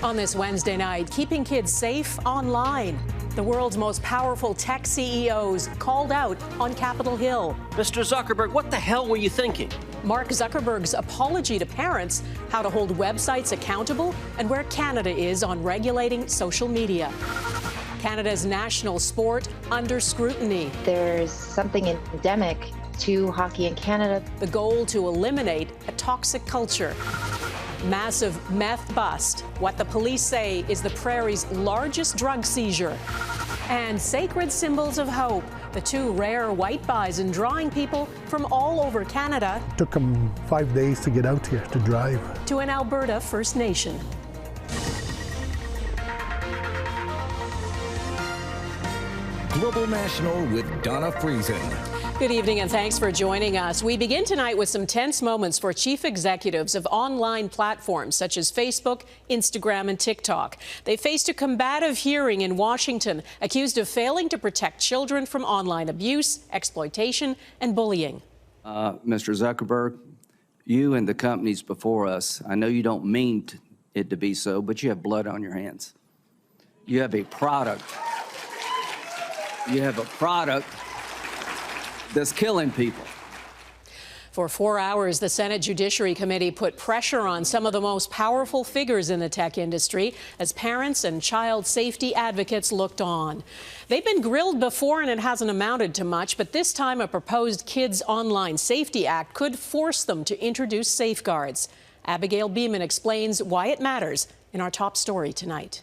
On this Wednesday night, keeping kids safe online. The world's most powerful tech CEOs called out on Capitol Hill. Mr. Zuckerberg, what the hell were you thinking? Mark Zuckerberg's apology to parents, how to hold websites accountable, and where Canada is on regulating social media. Canada's national sport under scrutiny. There's something endemic to hockey in Canada. The goal to eliminate a toxic culture. Massive meth bust, what the police say is the prairie's largest drug seizure. And sacred symbols of hope, the two rare white bison drawing people from all over Canada. It took them 5 days to get out here to drive. To an Alberta First Nation. Global National with Donna Friesen. Good evening and thanks for joining us. We begin tonight with some tense moments for chief executives of online platforms such as Facebook, Instagram and TikTok. They faced a combative hearing in Washington, accused of failing to protect children from online abuse, exploitation and bullying. Mr. Zuckerberg, you and the companies before us, I know you don't mean it to be so, but you have blood on your hands. You have a product. You have a product that's killing people. For 4 hours, the Senate Judiciary Committee put pressure on some of the most powerful figures in the tech industry as parents and child safety advocates looked on. They've been grilled before and it hasn't amounted to much, but this time a proposed Kids Online Safety Act could force them to introduce safeguards. Abigail Beeman explains why it matters in our top story tonight.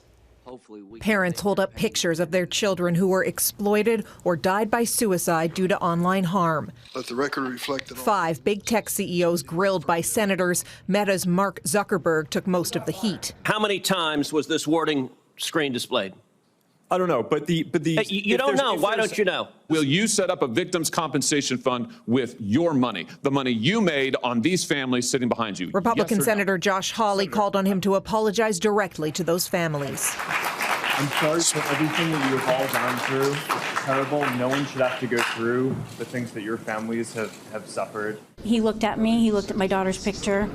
Parents hold up pictures of their children who were exploited or died by suicide due to online harm. Let the record reflect it all. 5 big tech CEOs grilled by senators. Meta's Mark Zuckerberg took most of the heat. How many times was this wording screen displayed? I don't know, but the you don't know. Why don't you know? Will you set up a victims compensation fund with your money, the money you made on these families sitting behind you? Republican Yes or Senator Josh Hawley called on him to apologize directly to those families. I'm sorry for everything that you have all gone through. It's terrible. No one should have to go through the things that your families have suffered. He looked at me, he looked at my daughter's picture,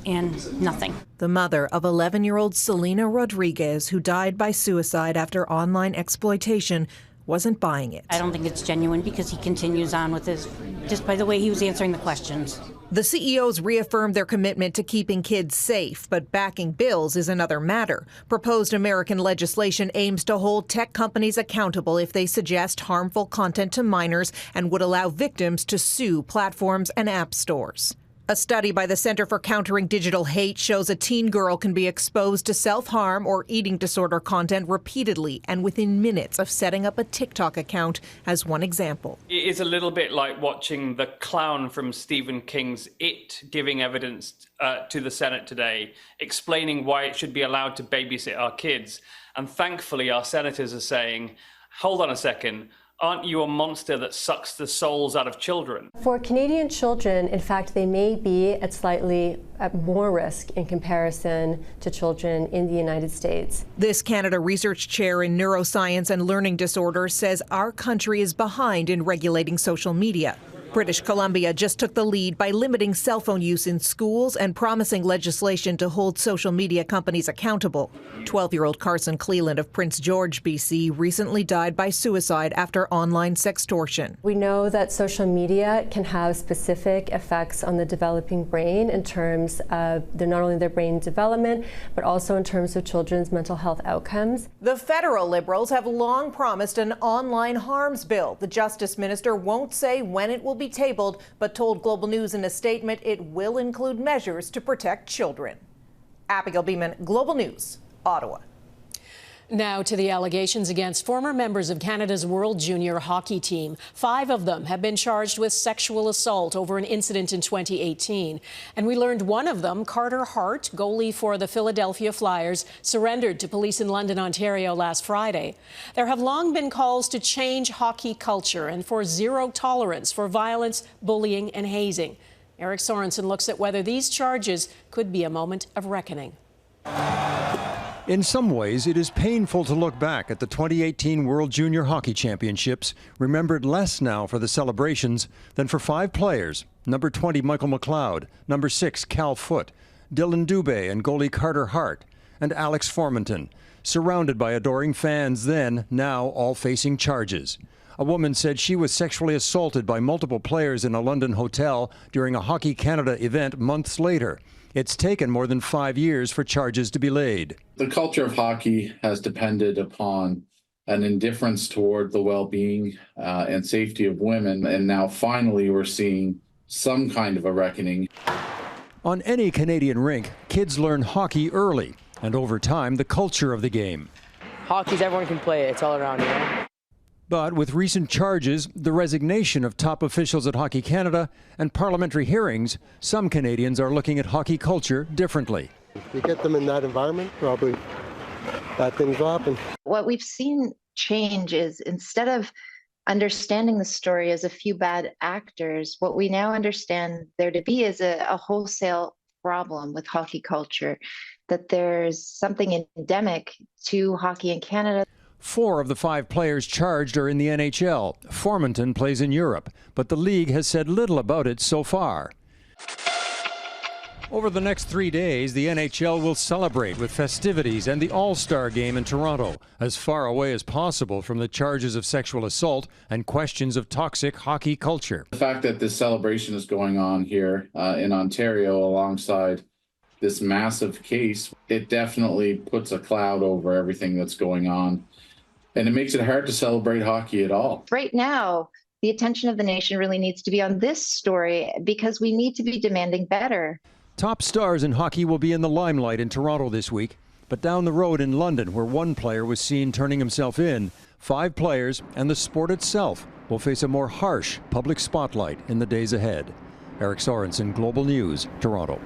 and nothing. The mother of 11-year-old Selena Rodriguez, who died by suicide after online exploitation, wasn't buying it. I don't think it's genuine because he continues on with his, just by the way he was answering the questions. The CEOs reaffirmed their commitment to keeping kids safe, but backing bills is another matter. Proposed American legislation aims to hold tech companies accountable if they suggest harmful content to minors and would allow victims to sue platforms and app stores. A study by the Center for Countering Digital Hate shows a teen girl can be exposed to self-harm or eating disorder content repeatedly and within minutes of setting up a TikTok account, as one example. It is a little bit like watching the clown from Stephen King's It giving evidence to the Senate today, explaining why it should be allowed to babysit our kids. And thankfully, our senators are saying, hold on a second, aren't you a monster that sucks the souls out of children? For Canadian children, in fact, they may be at slightly more risk in comparison to children in the United States. This Canada research chair in neuroscience and learning disorders says our country is behind in regulating social media. British Columbia just took the lead by limiting cell phone use in schools and promising legislation to hold social media companies accountable. 12-year-old Carson Cleland of Prince George, BC, recently died by suicide after online sextortion. We know that social media can have specific effects on the developing brain in terms of not only their brain development, but also in terms of children's mental health outcomes. The federal Liberals have long promised an online harms bill. The Justice Minister won't say when it will be tabled, but told Global News in a statement it will include measures to protect children. Abigail Beeman, Global News, Ottawa. Now to the allegations against former members of Canada's World Junior Hockey team. 5 of them have been charged with sexual assault over an incident in 2018. And we learned one of them, Carter Hart, goalie for the Philadelphia Flyers, surrendered to police in London, Ontario last Friday. There have long been calls to change hockey culture and for zero tolerance for violence, bullying and hazing. Eric Sorensen looks at whether these charges could be a moment of reckoning. In some ways, it is painful to look back at the 2018 World Junior Hockey Championships, remembered less now for the celebrations than for 5 players, number 20 Michael McLeod, number 6 Cal Foote, Dylan Dubé and goalie Carter Hart, and Alex Formanton, surrounded by adoring fans then, now all facing charges. A woman said she was sexually assaulted by multiple players in a London hotel during a Hockey Canada event months later. It's taken more than 5 years for charges to be laid. The culture of hockey has depended upon an indifference toward the well-being and safety of women, and now finally we're seeing some kind of a reckoning. On any Canadian rink, kids learn hockey early, and over time, the culture of the game. Hockey's, everyone can play it. It's all around, you know? But with recent charges, the resignation of top officials at Hockey Canada, and parliamentary hearings, some Canadians are looking at hockey culture differently. If you get them in that environment, probably bad things will happen. What we've seen change is, instead of understanding the story as a few bad actors, what we now understand there to be is a wholesale problem with hockey culture, that there's something endemic to hockey in Canada. 4 of the 5 players charged are in the NHL. Formanton plays in Europe, but the league has said little about it so far. Over the next 3 days, the NHL will celebrate with festivities and the All-Star Game in Toronto, as far away as possible from the charges of sexual assault and questions of toxic hockey culture. The fact that this celebration is going on here in Ontario alongside this massive case, it definitely puts a cloud over everything that's going on. And it makes it hard to celebrate hockey at all. Right now, the attention of the nation really needs to be on this story, because we need to be demanding better. Top stars in hockey will be in the limelight in Toronto this week, but down the road in London, where one player was seen turning himself in, 5 players and the sport itself will face a more harsh public spotlight in the days ahead. Eric Sorensen, Global News, Toronto.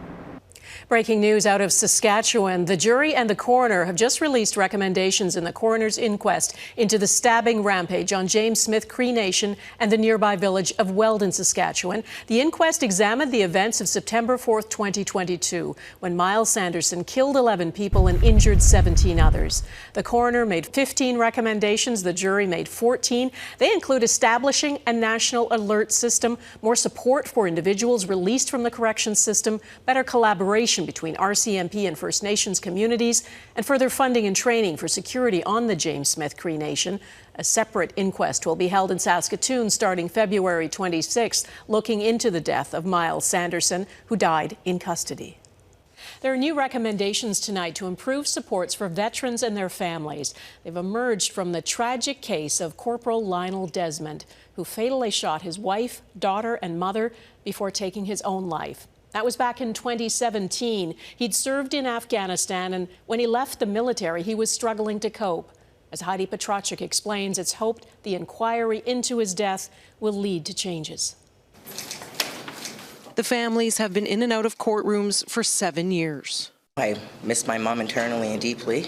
Breaking news out of Saskatchewan. The jury and the coroner have just released recommendations in the coroner's inquest into the stabbing rampage on James Smith Cree Nation and the nearby village of Weldon, Saskatchewan. The inquest examined the events of September 4th, 2022, when Miles Sanderson killed 11 people and injured 17 others. The coroner made 15 recommendations. The jury made 14. They include establishing a national alert system, more support for individuals released from the corrections system, better collaboration between RCMP and First Nations communities, and further funding and training for security on the James Smith Cree Nation. A separate inquest will be held in Saskatoon starting February 26th, looking into the death of Miles Sanderson, who died in custody. There are new recommendations tonight to improve supports for veterans and their families. They've emerged from the tragic case of Corporal Lionel Desmond, who fatally shot his wife, daughter, and mother before taking his own life. That was back in 2017. He'd served in Afghanistan, and when he left the military, he was struggling to cope. As Heidi Petracek explains, it's hoped the inquiry into his death will lead to changes. The families have been in and out of courtrooms for 7 years. I miss my mom internally and deeply.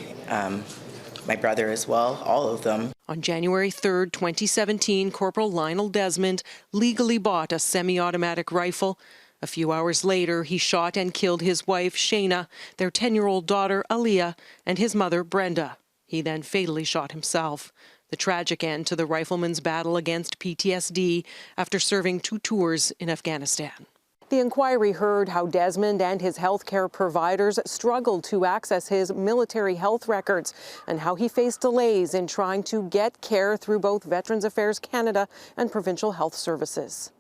My brother as well, all of them. On January 3rd, 2017, Corporal Lionel Desmond legally bought a semi-automatic rifle. A few hours later, he shot and killed his wife, Shanna, their 10-year-old daughter, Aaliyah, and his mother, Brenda. He then fatally shot himself. The tragic end to the rifleman's battle against PTSD after serving 2 tours in Afghanistan. The inquiry heard how Desmond and his healthcare providers struggled to access his military health records and how he faced delays in trying to get care through both Veterans Affairs Canada and provincial health services,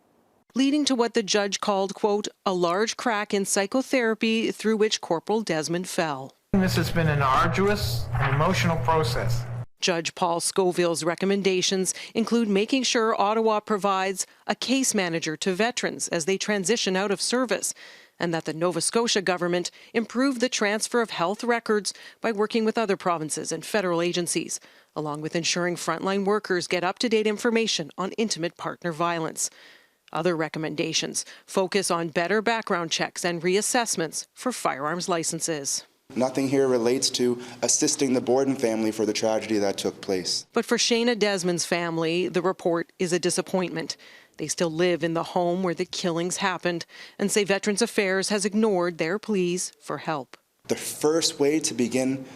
leading to what the judge called, quote, a large crack in psychotherapy through which Corporal Desmond fell. This has been an arduous and emotional process. Judge Paul Scoville's recommendations include making sure Ottawa provides a case manager to veterans as they transition out of service, and that the Nova Scotia government improve the transfer of health records by working with other provinces and federal agencies, along with ensuring frontline workers get up-to-date information on intimate partner violence. Other recommendations focus on better background checks and reassessments for firearms licenses. Nothing here relates to assisting the Borden family for the tragedy that took place. But for Shanna Desmond's family, the report is a disappointment. They still live in the home where the killings happened and say Veterans Affairs has ignored their pleas for help. The first way to begin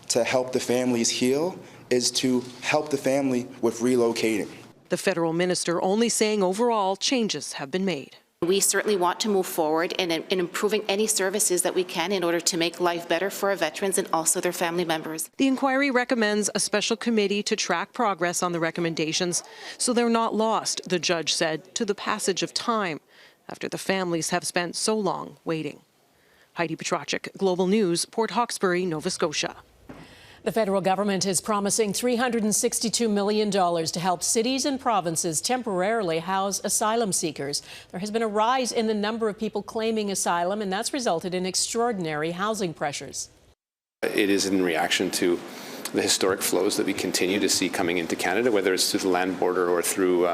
to help the families heal is to help the family with relocating. The federal minister only saying overall changes have been made. We certainly want to move forward in improving any services that we can in order to make life better for our veterans and also their family members. The inquiry recommends a special committee to track progress on the recommendations so they're not lost, the judge said, to the passage of time after the families have spent so long waiting. Heidi Petracek, Global News, Port Hawkesbury, Nova Scotia. The federal government is promising $362 million to help cities and provinces temporarily house asylum seekers. There has been a rise in the number of people claiming asylum, and that's resulted in extraordinary housing pressures. It is in reaction to the historic flows that we continue to see coming into Canada, whether it's through the land border or through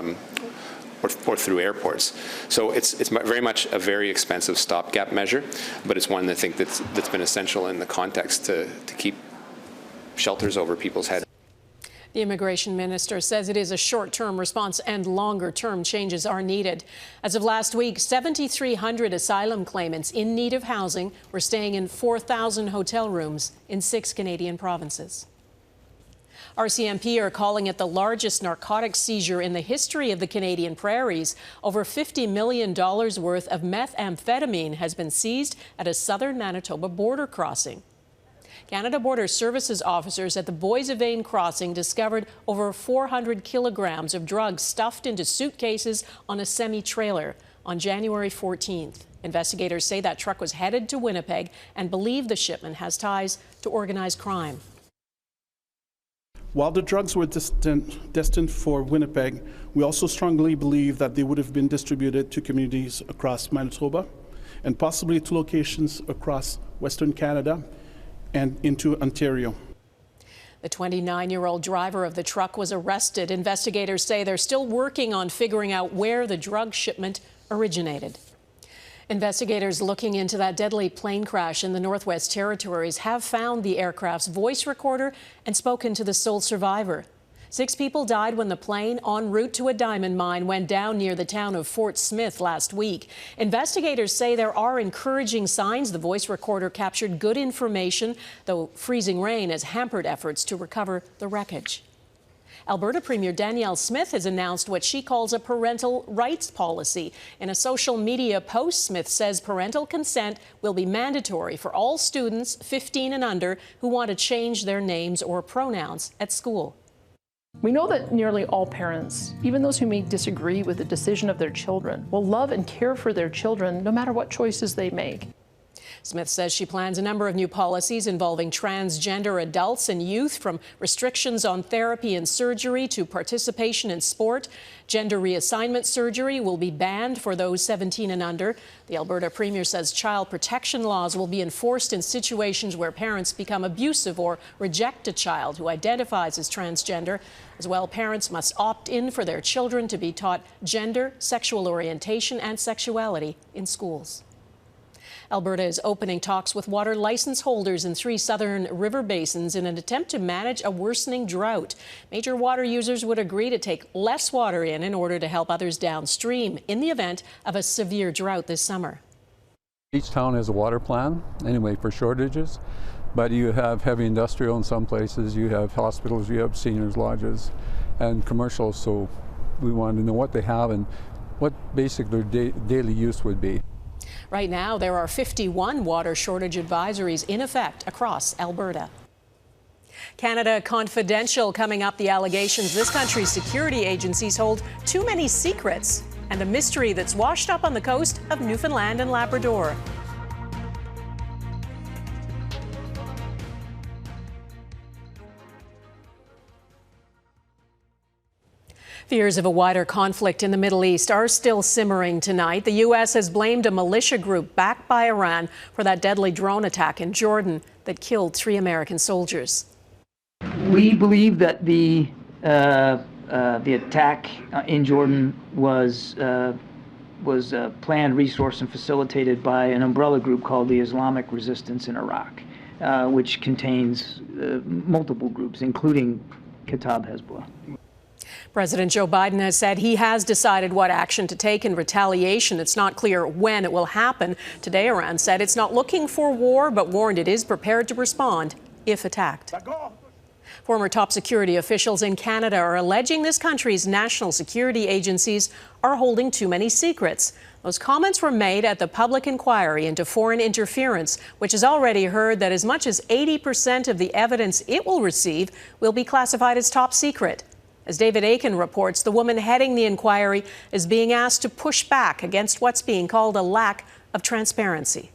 airports. So it's very much a very expensive stopgap measure, but it's one I think that's been essential in the context to keep shelters over people's heads. The immigration minister says it is a short-term response and longer-term changes are needed. As of last week, 7,300 asylum claimants in need of housing were staying in 4,000 hotel rooms in 6 Canadian provinces. RCMP are calling it the largest narcotic seizure in the history of the Canadian prairies. Over $50 million worth of methamphetamine has been seized at a southern Manitoba border crossing. Canada Border Services officers at the Boissevain crossing discovered over 400 kilograms of drugs stuffed into suitcases on a semi-trailer on January 14th. Investigators say that truck was headed to Winnipeg and believe the shipment has ties to organized crime. While the drugs were destined for Winnipeg, we also strongly believe that they would have been distributed to communities across Manitoba and possibly to locations across Western Canada and into Ontario. The 29-year-old driver of the truck was arrested. Investigators say they're still working on figuring out where the drug shipment originated. Investigators looking into that deadly plane crash in the Northwest Territories have found the aircraft's voice recorder and spoken to the sole survivor. 6 people died when the plane, en route to a diamond mine, went down near the town of Fort Smith last week. Investigators say there are encouraging signs the voice recorder captured good information, though freezing rain has hampered efforts to recover the wreckage. Alberta Premier Danielle Smith has announced what she calls a parental rights policy. In a social media post, Smith says parental consent will be mandatory for all students 15 and under who want to change their names or pronouns at school. We know that nearly all parents, even those who may disagree with the decision of their children, will love and care for their children no matter what choices they make. Smith says she plans a number of new policies involving transgender adults and youth, from restrictions on therapy and surgery to participation in sport. Gender reassignment surgery will be banned for those 17 and under. The Alberta Premier says child protection laws will be enforced in situations where parents become abusive or reject a child who identifies as transgender. As well, parents must opt in for their children to be taught gender, sexual orientation, and sexuality in schools. Alberta is opening talks with water license holders in 3 southern river basins in an attempt to manage a worsening drought. Major water users would agree to take less water in order to help others downstream in the event of a severe drought this summer. Each town has a water plan, anyway, for shortages, but you have heavy industrial in some places, you have hospitals, you have seniors' lodges, and commercial, so we wanted to know what they have and what basically their daily use would be. Right now, there are 51 water shortage advisories in effect across Alberta. Canada Confidential coming up, the allegations this country's security agencies hold too many secrets, and a mystery that's washed up on the coast of Newfoundland and Labrador. Fears of a wider conflict in the Middle East are still simmering tonight. The U.S. has blamed a militia group backed by Iran for that deadly drone attack in Jordan that killed 3 American soldiers. We believe that the attack in Jordan was planned, resourced, and facilitated by an umbrella group called the Islamic Resistance in Iraq, which contains multiple groups, including Kataib Hezbollah. President Joe Biden has said he has decided what action to take in retaliation. It's not clear when it will happen. Today, Iran said it's not looking for war, but warned it is prepared to respond if attacked. Former top security officials in Canada are alleging this country's national security agencies are holding too many secrets. Those comments were made at the public inquiry into foreign interference, which has already heard that as much as 80% of the evidence it will receive will be classified as top secret. As David Akin reports, the woman heading the inquiry is being asked to push back against what's being called a lack of transparency.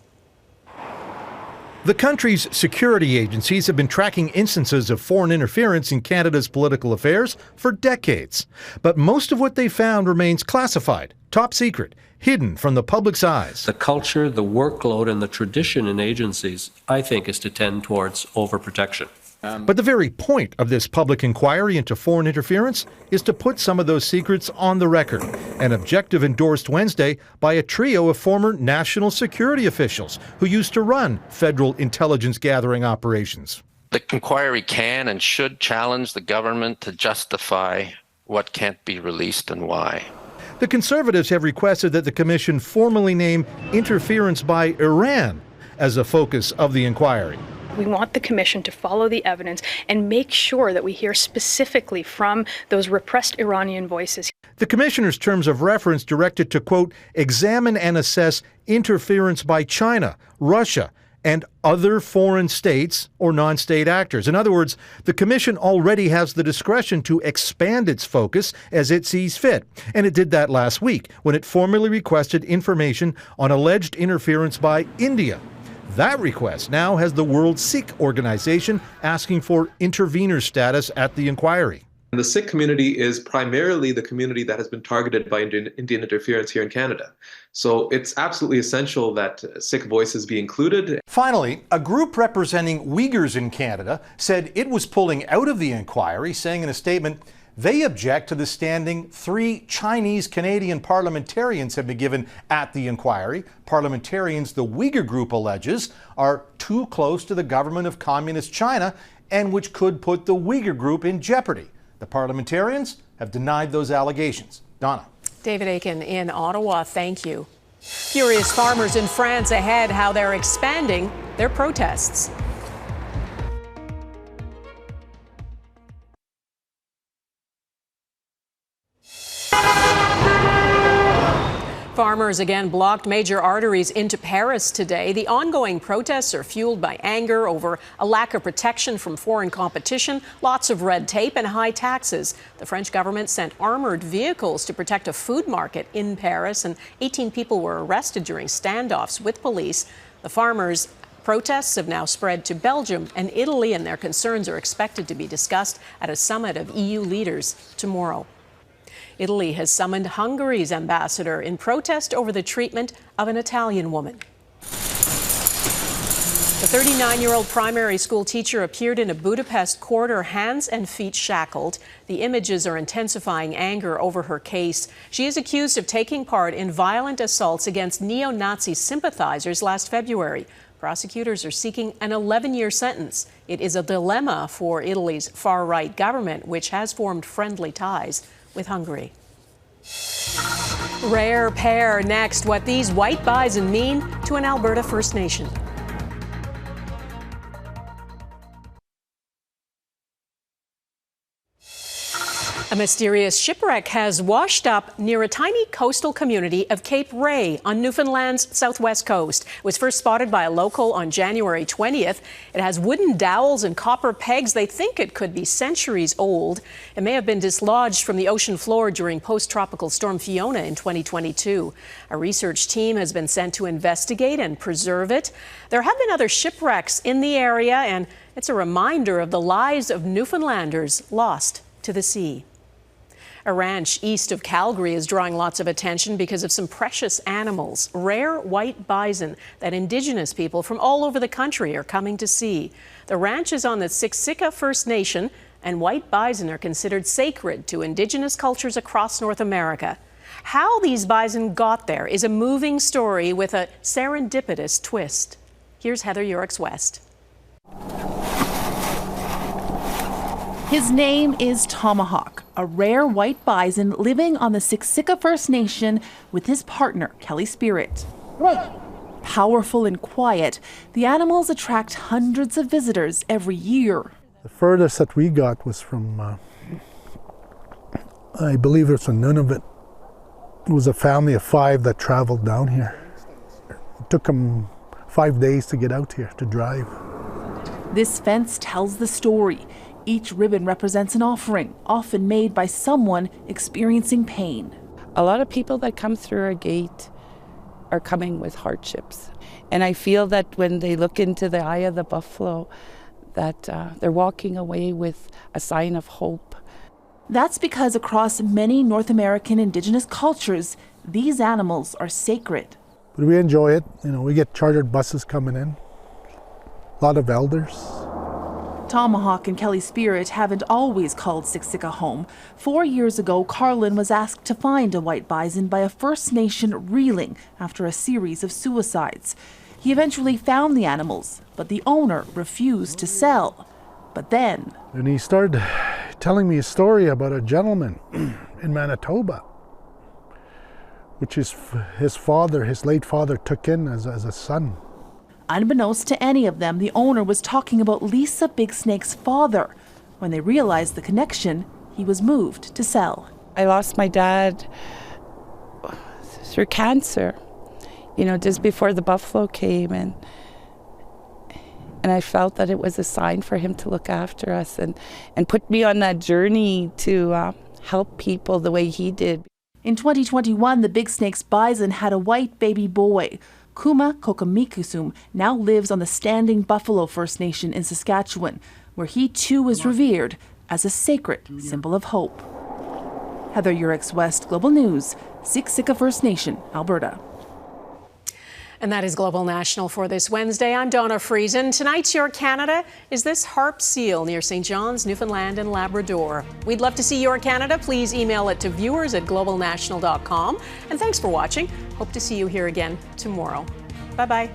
The country's security agencies have been tracking instances of foreign interference in Canada's political affairs for decades. But most of what they found remains classified, top secret, hidden from the public's eyes. The culture, the workload, and the tradition in agencies, I think, is to tend towards overprotection. But the very point of this public inquiry into foreign interference is to put some of those secrets on the record, an objective endorsed Wednesday by a trio of former national security officials who used to run federal intelligence gathering operations. The inquiry can and should challenge the government to justify what can't be released and why. The Conservatives have requested that the commission formally name interference by Iran as a focus of the inquiry. We want the commission to follow the evidence and make sure that we hear specifically from those repressed Iranian voices. The commissioner's terms of reference directed to, quote, examine and assess interference by China, Russia, and other foreign states or non-state actors. In other words, the commission already has the discretion to expand its focus as it sees fit. And it did that last week when it formally requested information on alleged interference by India. That request now has the World Sikh Organization asking for intervener status at the inquiry. The Sikh community is primarily the community that has been targeted by Indian interference here in Canada. So it's absolutely essential that Sikh voices be included. Finally, a group representing Uyghurs in Canada said it was pulling out of the inquiry, saying in a statement, they object to the standing 3 Chinese-Canadian parliamentarians have been given at the inquiry. Parliamentarians the Uyghur group alleges are too close to the government of Communist China and which could put the Uyghur group in jeopardy. The parliamentarians have denied those allegations. Donna. David Akin in Ottawa, thank you. Furious farmers in France ahead how they're expanding their protests. Farmers again blocked major arteries into Paris today. The ongoing protests are fueled by anger over a lack of protection from foreign competition, lots of red tape and high taxes. The French government sent armored vehicles to protect a food market in Paris, and 18 people were arrested during standoffs with police. The farmers' protests have now spread to Belgium and Italy, and their concerns are expected to be discussed at a summit of EU leaders tomorrow. Italy has summoned Hungary's ambassador in protest over the treatment of an Italian woman. The 39-year-old primary school teacher appeared in a Budapest court, her hands and feet shackled. The images are intensifying anger over her case. She is accused of taking part in violent assaults against neo-Nazi sympathizers last February. Prosecutors are seeking an 11-year sentence. It is a dilemma for Italy's far-right government, which has formed friendly ties with Hungary. Rare pair next, what these white bison mean to an Alberta First Nation. A mysterious shipwreck has washed up near a tiny coastal community of Cape Ray on Newfoundland's southwest coast. It was first spotted by a local on January 20th. It has wooden dowels and copper pegs. They think it could be centuries old. It may have been dislodged from the ocean floor during post-tropical storm Fiona in 2022. A research team has been sent to investigate and preserve it. There have been other shipwrecks in the area, and it's a reminder of the lives of Newfoundlanders lost to the sea. A ranch east of Calgary is drawing lots of attention because of some precious animals, rare white bison that Indigenous people from all over the country are coming to see. The ranch is on the Siksika First Nation, and white bison are considered sacred to Indigenous cultures across North America. How these bison got there is a moving story with a serendipitous twist. Here's Heather Yorks-West. His name is Tomahawk, a rare white bison living on the Siksika First Nation with his partner, Kelly Spirit. Powerful and quiet, the animals attract hundreds of visitors every year. The furthest that we got was from, I believe it's in Nunavut. It was a family of 5 that traveled down here. It took them 5 days to get out here, to drive. This fence tells the story. Each ribbon represents an offering, often made by someone experiencing pain. A lot of people that come through our gate are coming with hardships. And I feel that when they look into the eye of the buffalo, that they're walking away with a sign of hope. That's because across many North American Indigenous cultures, these animals are sacred. But we enjoy it. You know, we get chartered buses coming in. A lot of elders. Tomahawk and Kelly Spirit haven't always called Siksika home. 4 years ago, Carlin was asked to find a white bison by a First Nation reeling after a series of suicides. He eventually found the animals, but the owner refused to sell. But then... And he started telling me a story about a gentleman in Manitoba, which his late father took in as a son. Unbeknownst to any of them, the owner was talking about Lisa Big Snake's father. When they realized the connection, he was moved to sell. I lost my dad through cancer, just before the buffalo came, and I felt that it was a sign for him to look after us and put me on that journey to help people the way he did. In 2021, the Big Snake's bison had a white baby boy. Kuma Kokamikusum now lives on the Standing Buffalo First Nation in Saskatchewan, where he too is revered as a sacred symbol of hope. Heather Urix West, Global News, Siksika First Nation, Alberta. And that is Global National for this Wednesday. I'm Donna Friesen. Tonight's Your Canada is this harp seal near St. John's, Newfoundland and Labrador. We'd love to see Your Canada. Please email it to viewers@globalnational.com. And thanks for watching. Hope to see you here again tomorrow. Bye-bye.